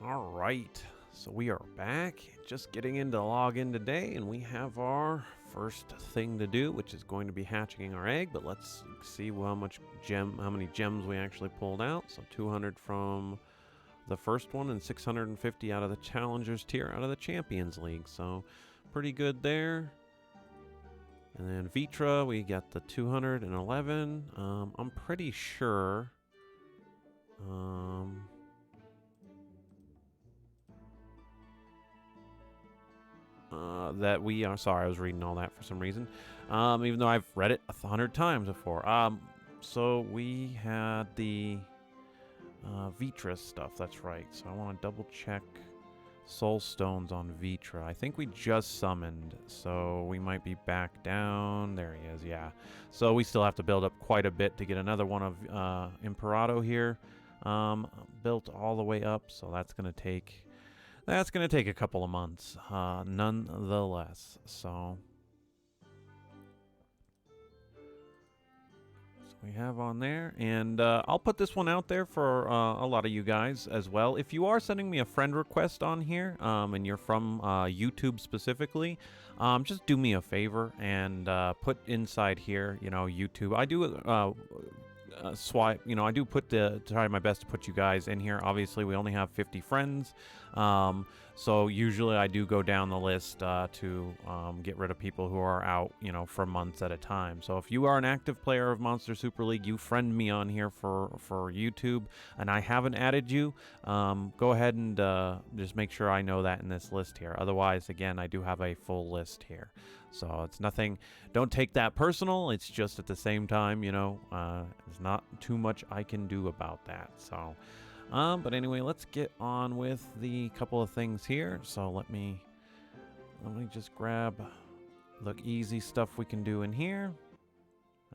All right, so we are back, just getting into login today, and we have our first thing to do, which is going to be hatching our egg. But let's see how many gems we actually pulled out. So 200 from the first one, and 650 out of the Challengers tier, out of the Champions League. So pretty good there. And then Vitra, we got the 211. I'm pretty sure. That we are sorry, I was reading all that for some reason. Even though I've read it 100 times before. So we had the Vitra stuff. That's right. So I want to double check soul stones on Vitra. I think we just summoned, so we might be back down. There he is. Yeah. So we still have to build up quite a bit to get another one of Imperado here built all the way up. So that's gonna take a couple of months, nonetheless. So we have on there, and I'll put this one out there for a lot of you guys as well. If you are sending me a friend request on here, and you're from YouTube specifically, just do me a favor and put inside here, YouTube. I do swipe, I do try my best to put you guys in here. Obviously, we only have 50 friends, so usually I do go down the list to get rid of people who are out, for months at a time. So if you are an active player of Monster Super League, you friend me on here for YouTube, and I haven't added you, go ahead and just make sure I know that in this list here. Otherwise, again, I do have a full list here. So it's nothing, don't take that personal. It's just at the same time, there's not too much I can do about that. So, but anyway, let's get on with the couple of things here. So let me just grab the easy stuff we can do in here.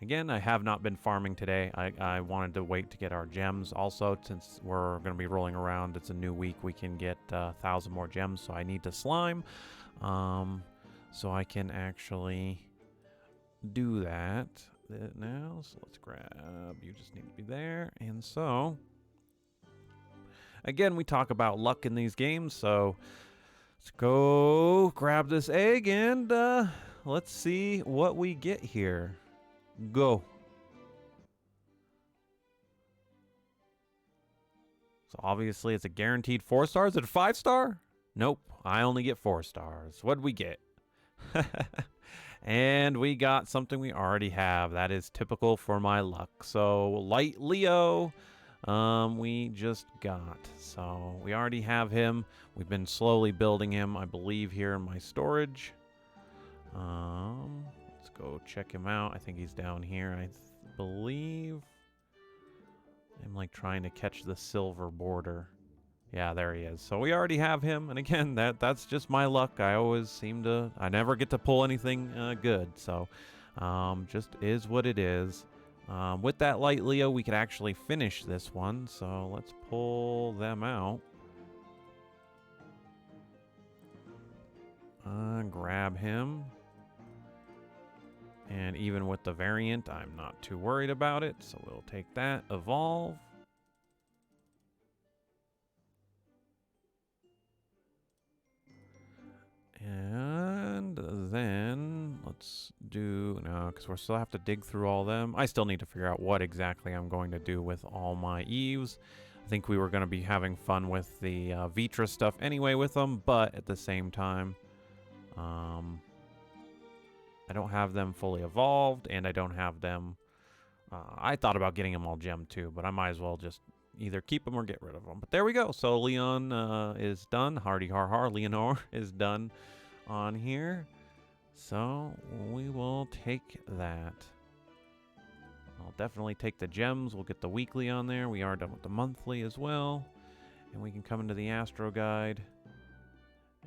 Again, I have not been farming today. I wanted to wait to get our gems. Also, since we're going to be rolling around, it's a new week, we can get 1,000 more gems. So I need to slime. So I can actually do that now. So let's grab, you just need to be there. And so, again, we talk about luck in these games. So let's go grab this egg and let's see what we get here. Go. So obviously it's a guaranteed 4 stars. Is it a 5-star? Nope. I only get 4 stars. What'd we get? And we got something we already have. That is typical for my luck. So Light Leo, we just got. So we already have him. We've been slowly building him, I believe, here in my storage. Let's go check him out. I think he's down here, I believe. I'm like trying to catch the silver border. Yeah, there he is. So we already have him, and again, that's just my luck. I never get to pull anything good. So, just is what it is. With that Light Leo, we could actually finish this one. So let's pull them out. Grab him. And even with the variant, I'm not too worried about it. So we'll take that, evolve. And then let's do, no, because we'll still have to dig through all them. I still need to figure out what exactly I'm going to do with all my Eves. I think we were going to be having fun with the Vitra stuff anyway with them, but at the same time, I don't have them fully evolved, and I don't have them. I thought about getting them all gemmed too, but I might as well just either keep them or get rid of them. But there we go. So Leon is done. Hardy har har. Leonor is done on here. So we will take that. I'll definitely take the gems. We'll get the weekly on there. We are done with the monthly as well. And we can come into the Astro Guide.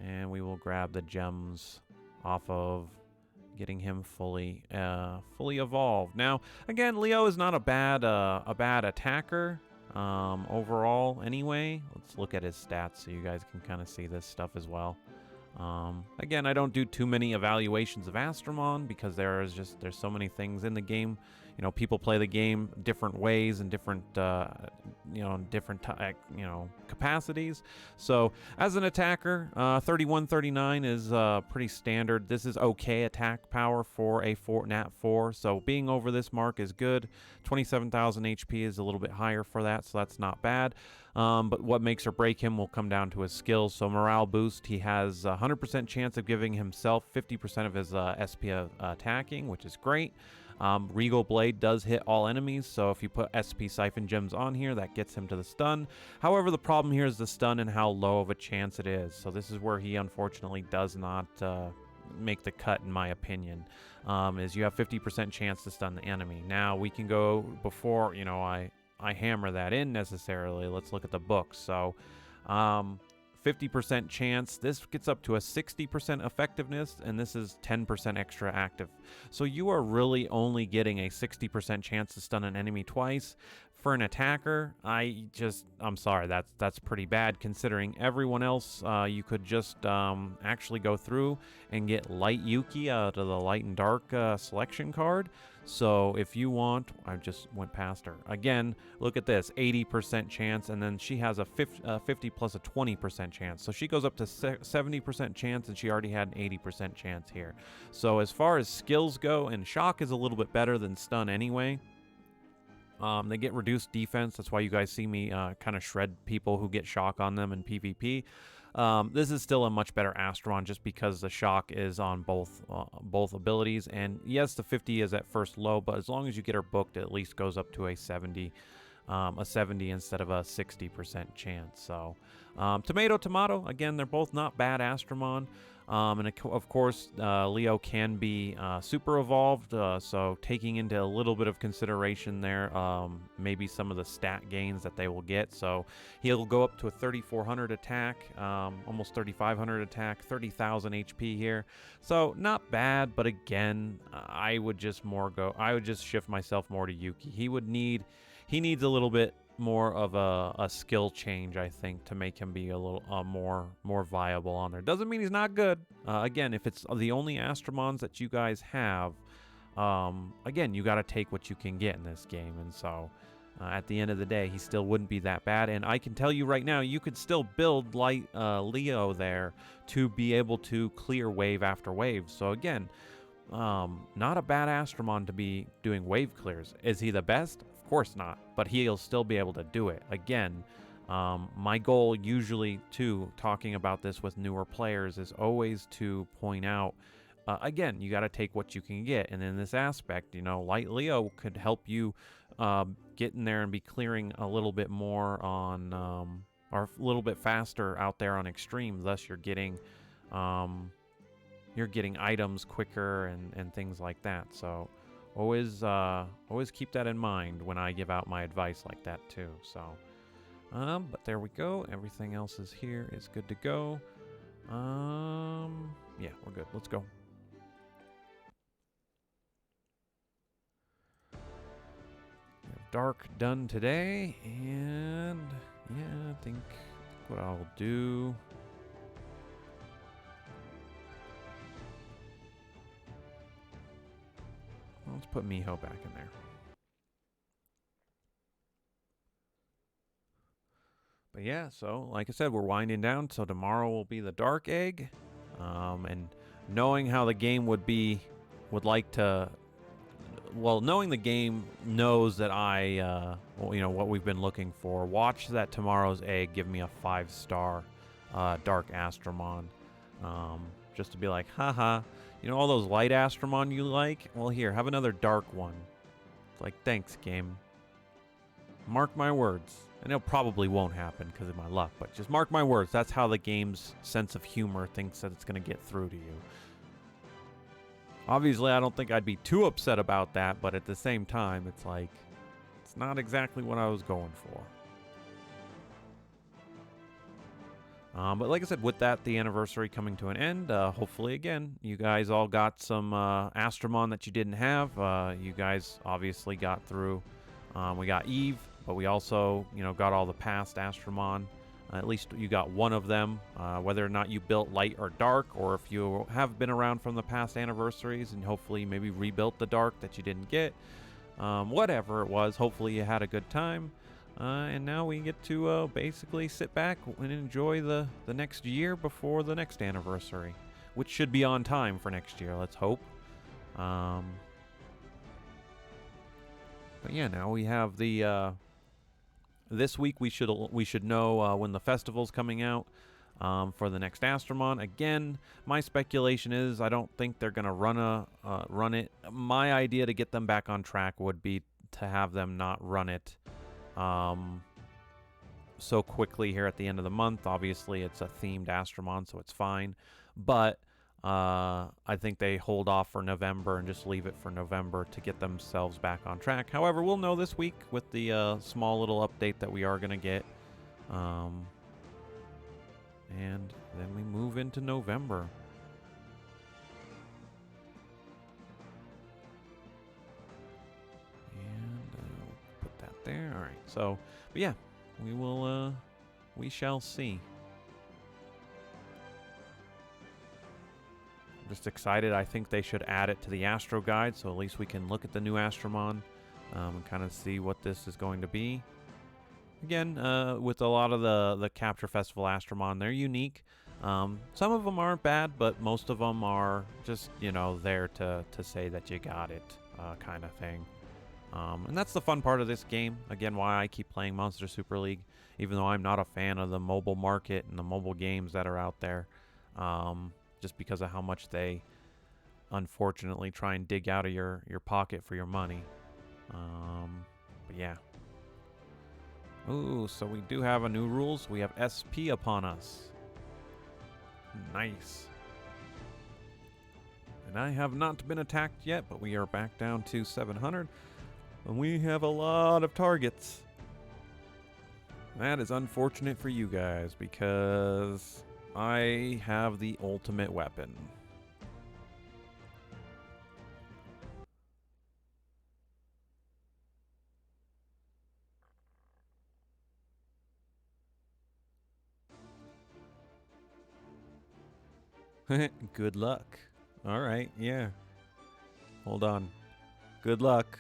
And we will grab the gems off of getting him fully evolved. Now, again, Leo is not a bad attacker. Overall anyway. Let's look at his stats so you guys can kind of see this stuff as well. Again, I don't do too many evaluations of Astromon because there's so many things in the game. People play the game different ways and different different capacities. So as an attacker, 3139 is pretty standard. This is okay attack power for a nat 4, so being over this mark is good. 27,000 HP is a little bit higher for that, so that's not bad. But what makes or break him will come down to his skills. So morale boost, he has a 100% chance of giving himself 50% of his SP attacking, which is great. Regal Blade does hit all enemies, so if you put SP Siphon Gems on here, that gets him to the stun. However, the problem here is the stun and how low of a chance it is. So this is where he unfortunately does not make the cut, in my opinion, is you have 50% chance to stun the enemy. Now, we can go before, I hammer that in necessarily. Let's look at the book. So 50% chance. This gets up to a 60% effectiveness, and this is 10% extra active. So you are really only getting a 60% chance to stun an enemy twice. For an attacker, I'm sorry, that's pretty bad considering everyone else. You could just actually go through and get Light Yuki out of the Light and Dark selection card. So if you want, I just went past her. Again, look at this, 80% chance, and then she has a 50 plus a 20% chance. So she goes up to 70% chance, and she already had an 80% chance here. So as far as skills go, and Shock is a little bit better than Stun anyway. They get reduced defense. That's why you guys see me kind of shred people who get Shock on them in PvP. This is still a much better Astromon just because the Shock is on both abilities. And yes, the 50 is at first low, but as long as you get her booked, it at least goes up to a 70 instead of a 60% chance. So tomato, again, they're both not bad Astromon. And of course, Leo can be super evolved, so taking into a little bit of consideration there, maybe some of the stat gains that they will get. So he'll go up to a 3,400 attack, almost 3,500 attack, 30,000 HP here. So not bad, but again, I would just shift myself more to Yuki. He needs a little bit more of a skill change, I think, to make him be a little more viable on there. Doesn't mean he's not good. Again, if it's the only Astromons that you guys have, again, you got to take what you can get in this game. And so at the end of the day, he still wouldn't be that bad. And I can tell you right now, you could still build Light Leo there to be able to clear wave after wave. So again, not a bad Astromon to be doing wave clears. Is he the best? Of course not, but he'll still be able to do it. Again, my goal usually, too, talking about this with newer players, is always to point out, again, you got to take what you can get. And in this aspect, Light Leo could help you get in there and be clearing a little bit more on, or a little bit faster out there on Extreme. Thus, you're getting items quicker and things like that. So always keep that in mind when I give out my advice like that too. So but there we go. Everything else is here. It's good to go. Yeah, we're good. Let's go. We have Dark done today, and yeah, I think what I'll do, let's put Miho back in there. But yeah, so like I said, we're winding down. So tomorrow will be the Dark Egg. And knowing how the game would like to, well, knowing the game knows that what we've been looking for. Watch that tomorrow's egg give me a 5-star Dark Astromon. Just to be like, haha, all those light Astromon you like? Well, here, have another dark one. It's like, thanks, game. Mark my words. And it probably won't happen because of my luck, but just mark my words. That's how the game's sense of humor thinks that it's going to get through to you. Obviously, I don't think I'd be too upset about that, but at the same time, it's like, it's not exactly what I was going for. But like I said, with that, the anniversary coming to an end, hopefully, again, you guys all got some Astromon that you didn't have. You guys obviously got through. We got Eve, but we also, got all the past Astromon. At least you got one of them, whether or not you built light or dark, or if you have been around from the past anniversaries and hopefully maybe rebuilt the dark that you didn't get. Whatever it was, hopefully you had a good time. And now we get to basically sit back and enjoy the next year before the next anniversary, which should be on time for next year, let's hope. But yeah, now we have the this week we should know when the festival's coming out for the next Astromon. Again, my speculation is I don't think they're gonna run it. My idea to get them back on track would be to have them not run it so quickly here at the end of the month. Obviously, it's a themed Astromon, so it's fine. But I think they hold off for November and just leave it for November to get themselves back on track. However, we'll know this week with the small little update that we are going to get. And then we move into November. And put that there. All right. So, but yeah, we shall see. Just excited. I think they should add it to the Astro Guide, so at least we can look at the new Astromon and kind of see what this is going to be. Again, with a lot of the Capture Festival Astromon, they're unique. Some of them aren't bad, but most of them are just, there to say that you got it kind of thing. And that's the fun part of this game. Again, why I keep playing Monster Super League, even though I'm not a fan of the mobile market and the mobile games that are out there. Just because of how much they, unfortunately, try and dig out of your pocket for your money. But yeah. Ooh, so we do have a new rules. We have SP upon us. Nice. And I have not been attacked yet, but we are back down to 700. And we have a lot of targets. That is unfortunate for you guys, because I have the ultimate weapon. Good luck. All right, yeah. Hold on. Good luck.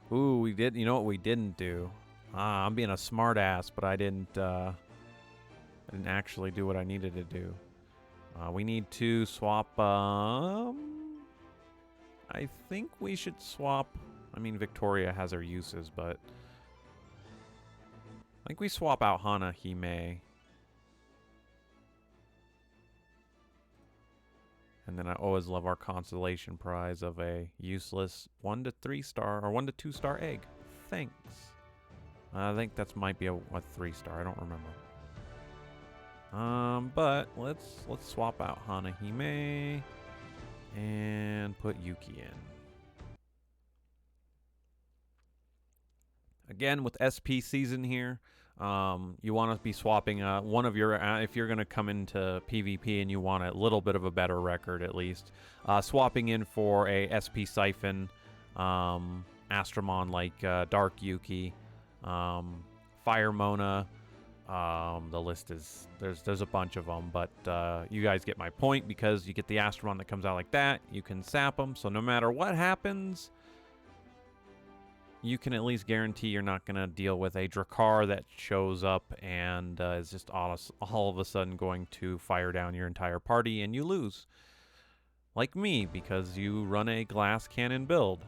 Ooh, we did. You know what we didn't do? I'm being a smartass, but I didn't actually do what I needed to do. We need to swap. I think we should swap. I mean, Victoria has her uses, but I think we swap out Hana Hime. And then I always love our consolation prize of a useless 1 to 3 star or 1 to 2 star egg. Thanks. I think that might be a 3 star. I don't remember. But let's swap out Hana Hime and put Yuki in. Again, with SP season here, you want to be swapping one of your, if you're going to come into PvP and you want a little bit of a better record at least, swapping in for a SP Siphon, Astromon like Dark Yuki, Fire Mona. The list is, there's a bunch of them, but you guys get my point, because you get the Astromon that comes out like that, you can sap them, so no matter what happens, you can at least guarantee you're not going to deal with a Drakkar that shows up and is just all of a sudden going to fire down your entire party and you lose. Like me, because you run a glass cannon build.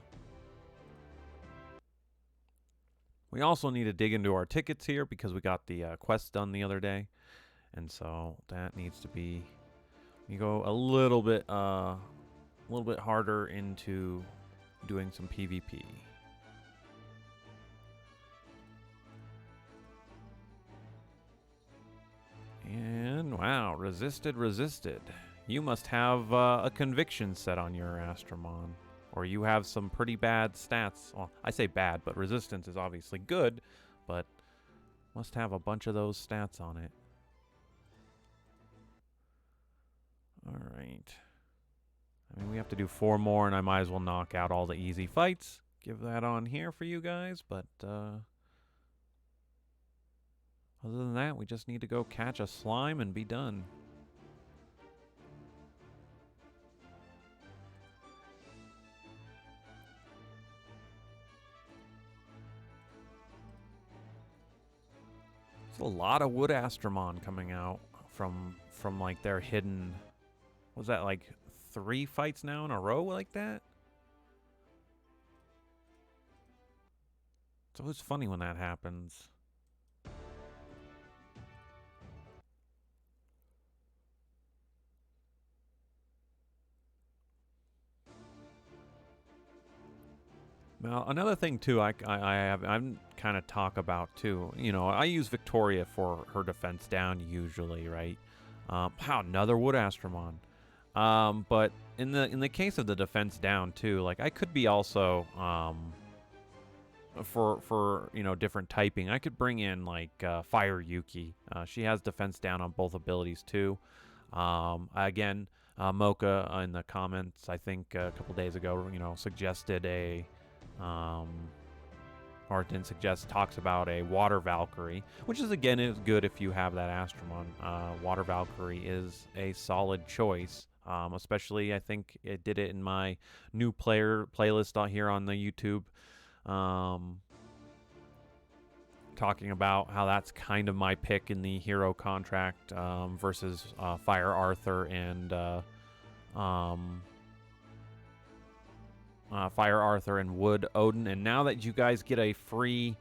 We also need to dig into our tickets here, because we got the quest done the other day. And so that needs to be... You go a little bit harder into doing some PvP. And wow, resisted. You must have a conviction set on your Astromon, or you have some pretty bad stats. Well, I say bad, but resistance is obviously good, but must have a bunch of those stats on it. All right. I mean, we have to do 4 more, and I might as well knock out all the easy fights. Give that on here for you guys, but other than that, we just need to go catch a slime and be done. There's a lot of Wood Astromon coming out from like their hidden. Was that like 3 fights now in a row like that? It's always funny when that happens. Now, another thing too, I'm kind of talk about too. You know, I use Victoria for her defense down usually, right? Wow, another Wood Astromon. But in the case of the defense down too, like I could be also for you know different typing, I could bring in like Fire Yuki. She has defense down on both abilities too. Again, Mocha in the comments, I think a couple days ago, you know, suggested a um, or didn't suggest, talks about a Water Valkyrie, which is again is good if you have that Astromon. Water Valkyrie is a solid choice. Especially, I think it did it in my new player playlist out here on the YouTube. Talking about how that's kind of my pick in the hero contract versus Fire Arthur and Fire Arthur and Wood Odin. And now that you guys get a free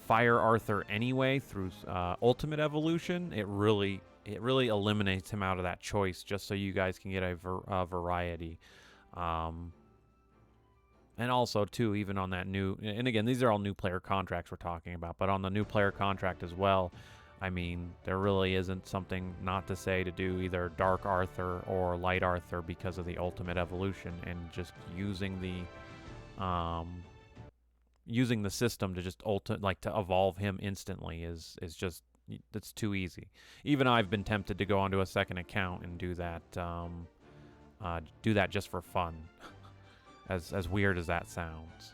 Fire Arthur anyway through Ultimate Evolution, it really eliminates him out of that choice, just so you guys can get a variety. And also, too, even on that new, and again, these are all new player contracts we're talking about, but on the new player contract as well, I mean, there really isn't something not to say to do either Dark Arthur or Light Arthur because of the Ultimate Evolution, and just using the system to just to evolve him instantly is just, it's too easy. Even I've been tempted to go onto a second account and do that just for fun. As weird as that sounds.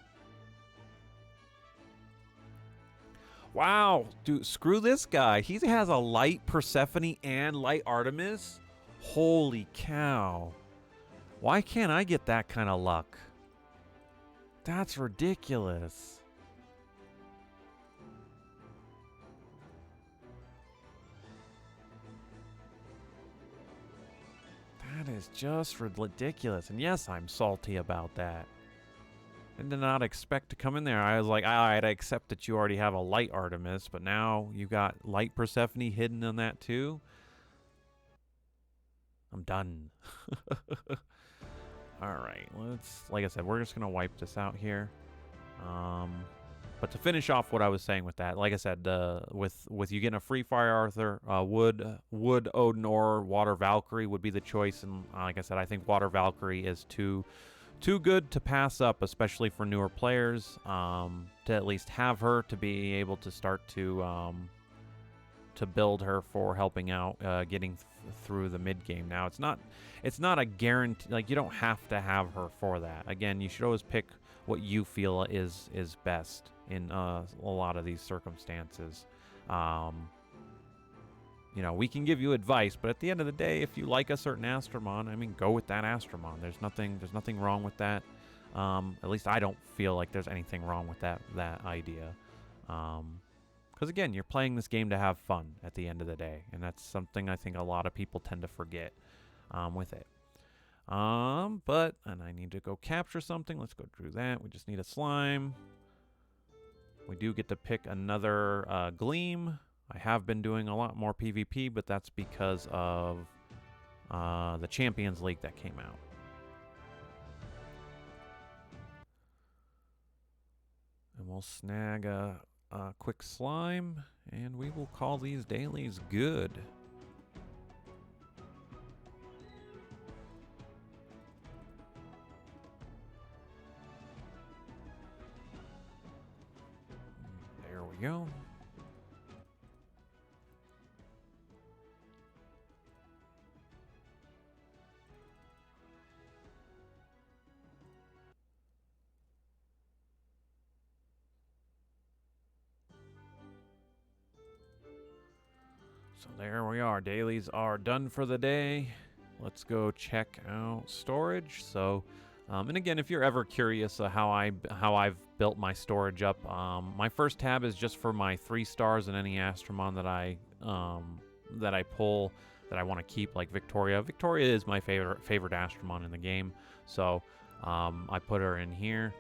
Wow, dude, screw this guy. He has a Light Persephone and Light Artemis? Holy cow. Why can't I get that kind of luck? That's ridiculous. That is just ridiculous. And yes, I'm salty about that. I did not expect to come in there. I was like, I'd accept that you already have a Light Artemis, but now you got Light Persephone hidden on that too? I'm done. Alright, like I said, we're just going to wipe this out here. But to finish off what I was saying with that, like I said, with you getting a free Fire Arthur, Wood Odin or Water Valkyrie would be the choice. And like I said, I think Water Valkyrie is too good to pass up, especially for newer players. To at least have her to be able to start to build her for helping out, getting through the mid game. Now it's not a guarantee. Like, you don't have to have her for that. Again, you should always pick what you feel is best in a lot of these circumstances. You know, we can give you advice, but at the end of the day, if you like a certain Astromon, I mean, go with that Astromon. There's nothing wrong with that. At least I don't feel like there's anything wrong with that idea. Because again, you're playing this game to have fun at the end of the day, and that's something I think a lot of people tend to forget with it. And I need to go capture something. Let's go do that. We just need a slime. We do get to pick another Gleam. I have been doing a lot more PvP, but that's because of the Champions League that came out. And we'll snag a quick slime, and we will call these dailies good. There we go. So there we are. Dailies are done for the day. Let's go check out storage. So And again, if you're ever curious how I've built my storage up, my first tab is just for my 3 stars in any Astromon that I pull that I want to keep, like Victoria. Victoria is my favorite Astromon in the game, so I put her in here.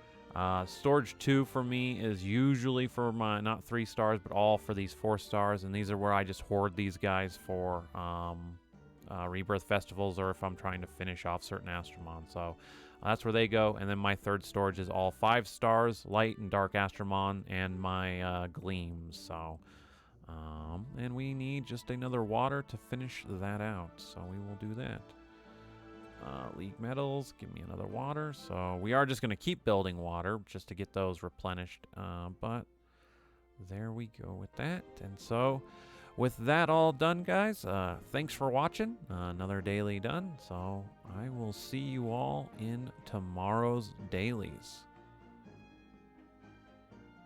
Storage 2 for me is usually for my not 3 stars, but all for these 4 stars, and these are where I just hoard these guys for rebirth festivals, or if I'm trying to finish off certain Astromon. So that's where they go. And then my third storage is all 5 stars, light and dark Astromon, and my gleams. So and we need just another water to finish that out, so we will do that. League medals, give me another water. So we are just going to keep building water just to get those replenished, but there we go with that. And so with that all done, guys, thanks for watching. Another daily done. So I will see you all in tomorrow's dailies.